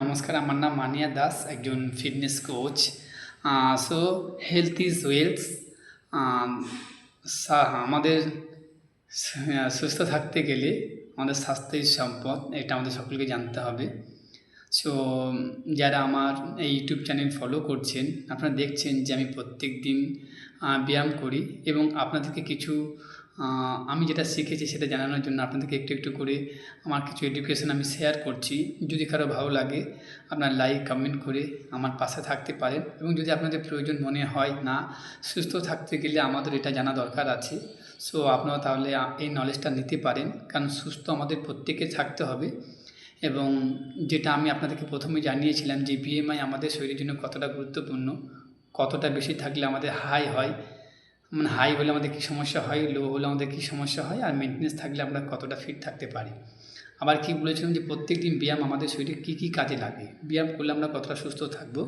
নমস্কার, আমার নাম মানিয়া দাস, একজন fitness coach. So health is wealth. আমাদের সুস্থ থাকতে গেলে আমাদের স্বাস্থ্যই সম্পদ, এটা আমাদের সকলকে জানতে হবে। সো যারা আমার এই ইউটিউব চ্যানেল ফলো করছেন, আপনারা দেখছেন যে আমি প্রত্যেক দিন ব্যায়াম করি এবং আপনাদেরকে কিছু আমি যেটা শিখেছি সেটা জানানোর জন্য আপনাদেরকে একটু একটু করে আমার কিছু এডুকেশন আমি শেয়ার করছি। যদি কারো ভালো লাগে আপনার লাইক কমেন্ট করে আমার পাশে থাকতে পারেন, এবং যদি আপনাদের প্রয়োজন মনে হয় না সুস্থ থাকতে গেলে আমাদের এটা জানা দরকার আছে, সো আপনারা তাহলে এই নলেজটা নিতে পারেন, কারণ সুস্থ আমাদের প্রত্যেকে থাকতে হবে। এবং যেটা আমি আপনাদেরকে প্রথমে জানিয়েছিলাম যে বিএমআই আমাদের শরীরের জন্য কতটা গুরুত্বপূর্ণ, কতটা বেশি থাকলে আমাদের হাই হয়, মানে হাই হলে আমাদের কী সমস্যা হয়, লো হলে আমাদের কী সমস্যা হয়, আর মেনটেন্যান্স থাকলে আমরা কতটা ফিট থাকতে পারি। আবার কি বলেছিলাম যে প্রত্যেক দিন ব্যায়াম আমাদের শরীরে কী কী কাজে লাগে, ব্যায়াম করলে আমরা কতটা সুস্থ থাকবো।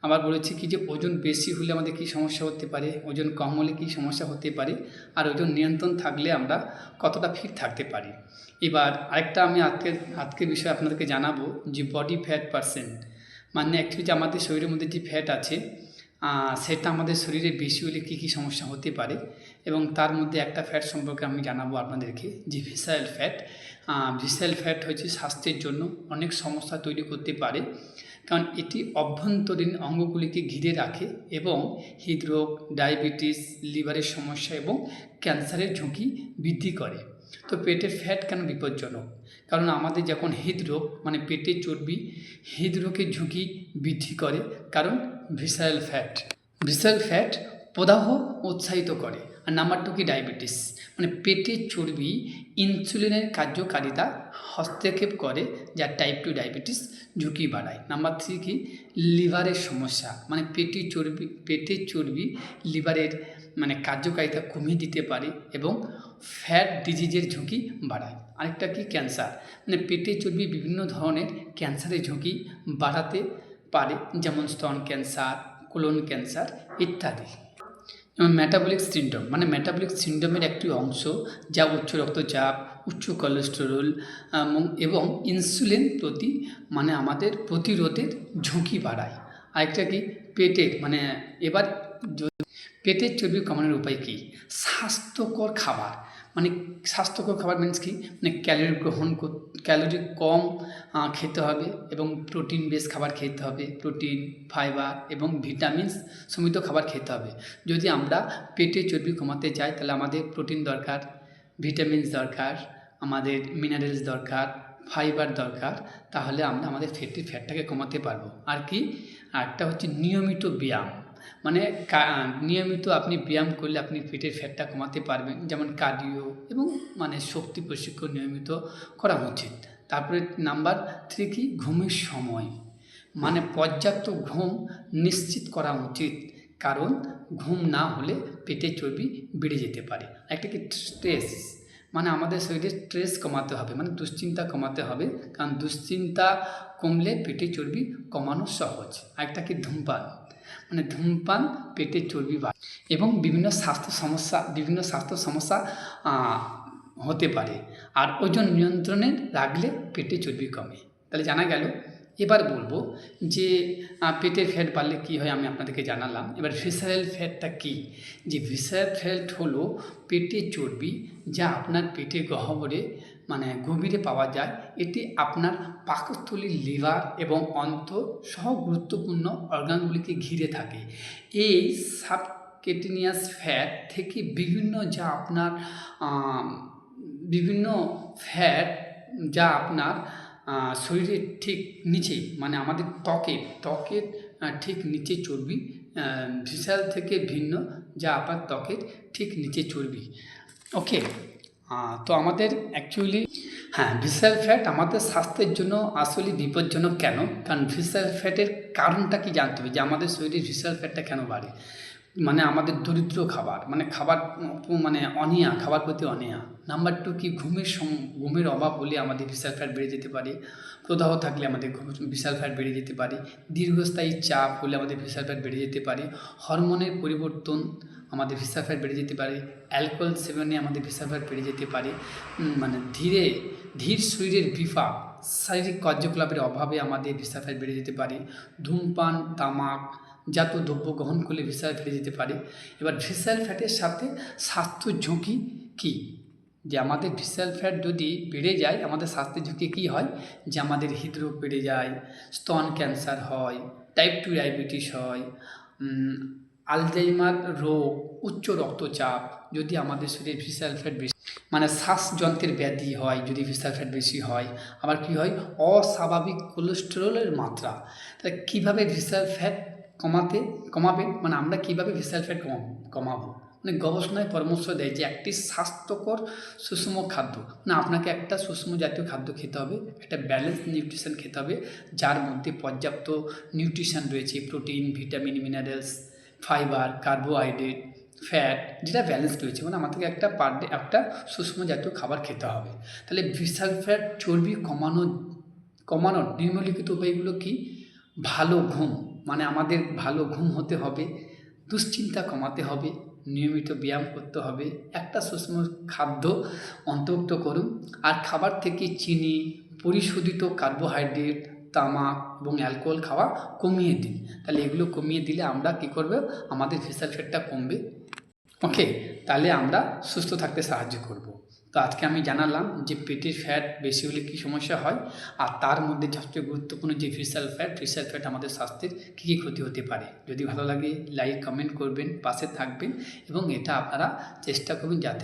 আবার বলেছি কি যে ওজন বেশি হলে আমাদের কী সমস্যা হতে পারে, ওজন কম হলে কী সমস্যা হতে পারে, আর ওজন নিয়ন্ত্রণ থাকলে আমরা কতটা ফিট থাকতে পারি। এবার আরেকটা আমি আজকের বিষয়ে আপনাদেরকে জানাবো যে বডি ফ্যাট পার্সেন্ট, মানে অ্যাকচুয়ালি যে আমাদের শরীরের মধ্যে যে ফ্যাট আছে সেটা আমাদের শরীরে বেশি হলে কী কী সমস্যা হতে পারে, এবং তার মধ্যে একটা ফ্যাট সম্পর্কে আমি জানাবো আপনাদেরকে যে ভিসারাল ফ্যাট। ভিসারাল ফ্যাট হচ্ছে স্বাস্থ্যের জন্য অনেক সমস্যা তৈরি করতে পারে, কারণ এটি অভ্যন্তরীণ অঙ্গগুলিকে ঘিরে রাখে এবং হৃদরোগ, ডায়াবেটিস, লিভারের সমস্যা এবং ক্যান্সারের ঝুঁকি বৃদ্ধি করে। তো পেটের ফ্যাট কেন বিপজ্জনক? কারণ আমাদের যখন হৃদরোগ মানে পেটের চর্বি হৃদরোগের ঝুঁকি বৃদ্ধি করে, কারণ ভিসারাল ফ্যাট প্রদাহ উৎসাহিত করে। আর নাম্বার 2 কি ডায়াবেটিস, মানে পেটের চর্বি ইনসুলিনের কার্যকারিতা হস্তক্ষেপ করে, যা টাইপ 2 ডায়াবেটিস ঝুঁকি বাড়ায়। নাম্বার 3 কি লিভারের সমস্যা, মানে পেটের চর্বি লিভারের মানে কার্যকারিতা কমিয়ে দিতে পারে এবং ফ্যাট ডিজিজের ঝুঁকি বাড়ায়। আরেকটা কি ক্যান্সার, মানে পেটের চর্বি বিভিন্ন ধরনের ক্যান্সারের ঝুঁকি বাড়াতে পারে, যেমন স্তন ক্যান্সার, কোলন ক্যান্সার ইত্যাদি। যেমন মেটাবলিক সিন্ড্রোম, মানে মেটাবলিক সিন্ড্রোমের একটি অংশ যা উচ্চ রক্তচাপ, উচ্চ কোলেস্টেরল এবং ইনসুলিন মানে আমাদের প্রতিরোধের ঝুঁকি বাড়ায়। আরেকটা কি পেটের মানে এবার পেটের চর্বি কমানোর উপায় কী? স্বাস্থ্যকর খাবার, মানে স্বাস্থ্যকর খাবার মিন্স কি, মানে ক্যালোরি কম খেতে হবে এবং প্রোটিন বেস খাবার খেতে হবে, প্রোটিন, ফাইবার এবং ভিটামিনস সমৃদ্ধ খাবার খেতে হবে। যদি আমরা পেটের চর্বি কমাতে চাই তাহলে আমাদের প্রোটিন দরকার, ভিটামিনস দরকার, আমাদের মিনারেলস দরকার, ফাইবার দরকার, তাহলে আমরা আমাদের ফ্যাটটাকে কমাতে পারবো। আর কি আরেকটা হচ্ছে নিয়মিত ব্যায়াম, মানে নিয়মিত আপনি ব্যায়াম করলে আপনি পেটের ফ্যাটটা কমাতে পারবেন, যেমন কার্ডিও এবং মানে শক্তি প্রশিক্ষণ নিয়মিত করা উচিত। তারপরে নাম্বার 3 কি ঘুমের সময়, মানে পর্যাপ্ত ঘুম নিশ্চিত করা উচিত, কারণ ঘুম না হলে পেটের চর্বি বেড়ে যেতে পারে। একটা কি স্ট্রেস, মানে আমাদের শরীরে স্ট্রেস কমাতে হবে, মানে দুশ্চিন্তা কমাতে হবে, কারণ দুশ্চিন্তা কমলে পেটের চর্বি কমানো সহজ। আরেকটা কি ধূমপান, মানে ধূমপান পেটের চর্বি বাড়ে এবং বিভিন্ন স্বাস্থ্য সমস্যা হতে পারে। আর ওজন নিয়ন্ত্রণে রাখলে পেটের চর্বি কমে। তাহলে জানা গেল। এবার বলবো যে পেটের ফ্যাট বাড়লে কী হয় আমি আপনাদেরকে জানালাম। এবার ভিসারাল ফ্যাটটা কী? যে ভিসারাল ফ্যাট হলো পেটের চর্বি যা আপনার পেটের গহ্বরে মানে গভীরে পাওয়া যায়। এটি আপনার পাকস্থলী, লিভার এবং অন্ত্র সহ গুরুত্বপূর্ণ অর্গানগুলিকে ঘিরে থাকে। এই সাবকেটিনিয়াস ফ্যাট থেকে বিভিন্ন ফ্যাট যা আপনার শরীরের ঠিক নিচে, মানে আমাদের ত্বকের ঠিক নিচে চর্বি, ভিসারাল থেকে ভিন্ন, যা আপনার ত্বকের ঠিক নিচে চর্বি। ওকে, তো আমাদের অ্যাকচুয়ালি ভিসারাল ফ্যাট আমাদের স্বাস্থ্যের জন্য আসলে বিপজ্জনক কেন? কারণ ভিসারাল ফ্যাটের কারণটা কি জানতে হবে, যে আমাদের শরীরে ভিসারাল ফ্যাটটা কেন বাড়ে। মানে আমাদের দরিদ্র খাবার, মানে খাবার প্রতি অনীহা। নাম্বার 2 কি ঘুমের অভাব হলে আমাদের ভিসারাল ফ্যাট বেড়ে যেতে পারে। প্রদাহ থাকলে আমাদের ভিসারাল ফ্যাট বেড়ে যেতে পারে। দীর্ঘস্থায়ী চাপ হলে আমাদের ভিসারাল ফ্যাট বেড়ে যেতে পারে। হরমোনের পরিবর্তন আমাদের ভিসারাল ফ্যাট বেড়ে যেতে পারে। অ্যালকোহল সেবনে আমাদের ভিসারাল ফ্যাট বেড়ে যেতে পারে। মানে ধীর শরীরের বিপাক শারীরিক কার্যকলাপের অভাবে আমাদের ভিসাল ফ্যাট বেড়ে যেতে পারে, ধূমপান, তামাক জাতীয় দ্রব্য গ্রহণ করলে ভিসাল বেড়ে যেতে পারে। এবার ভিসাল ফ্যাটের সাথে স্বাস্থ্য ঝুঁকি কী, যে আমাদের ভিসাল ফ্যাট যদি বেড়ে যায় আমাদের স্বাস্থ্যের ঝুঁকি কী হয়, যে আমাদের হৃদরোগ বেড়ে যায়, স্তন ক্যান্সার হয়, টাইপ 2 ডায়াবেটিস হয়, আলজাইমার রোগ, উচ্চ রক্তচাপ যদি আমাদের শরীরে ভিসাল ফ্যাট বেশি, মানে শ্বাসযন্ত্রের ব্যাধি হয় যদি ভিসাল ফ্যাট বেশি হয়। আবার কী হয়, অস্বাভাবিক কোলেস্টেরলের মাত্রা। তাহলে কীভাবে ভিসাল ফ্যাট কমাবেন, মানে আমরা কীভাবে ভিসাল ফ্যাট কমাবো, মানে গবেষণায় পরামর্শ দেয় যে একটি স্বাস্থ্যকর সুষম খাদ্য, মানে আপনাকে একটা সুষম জাতীয় খাদ্য খেতে হবে, একটা ব্যালেন্স নিউট্রিশন খেতে হবে, যার মধ্যে পর্যাপ্ত নিউট্রিশন রয়েছে, protein, vitamin, minerals, fibre, carbohydrate, fat, যেটা ব্যালেন্স রয়েছে, মানে আমাদেরকে একটা পার ডে একটা সুষম জাতীয় খাবার খেতে হবে। তাহলে ভিসাল ফ্যাট চর্বি কমানোর নিম্নলিখিত উপায়গুলো কি? ভালো ঘুম, মানে আমাদের ভালো ঘুম হতে হবে, দুশ্চিন্তা কমাতে হবে, নিয়মিত ব্যায়াম করতে হবে, একটা সুষম খাদ্য অন্তর্ভুক্ত করুন, আর খাবার থেকে চিনি, পরিশোধিত কার্বোহাইড্রেট, তামাক এবং অ্যালকোহল খাওয়া কমিয়ে দিন। তাহলে এগুলো কমিয়ে দিলে আমরা কী করবে, আমাদের ভিসাল ফ্যাটটা কমবে। ওকে, তাহলে আমরা সুস্থ থাকতে সাহায্য করব। তো আজকে আমি জানালাম যে পেটের ফ্যাট বেশি হলে কী সমস্যা হয়, আর তার মধ্যে সবচেয়ে গুরুত্বপূর্ণ যে ভিসাল ফ্যাট আমাদের স্বাস্থ্যের কী কী ক্ষতি হতে পারে। যদি ভালো লাগে লাইক কমেন্ট করবেন, পাশে থাকবেন, এবং এটা আপনারা চেষ্টা করবেন যাতে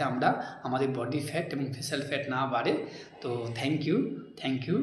আমাদের বডি ফ্যাট এবং ভিসাল ফ্যাট না বাড়ে। তো থ্যাংক ইউ।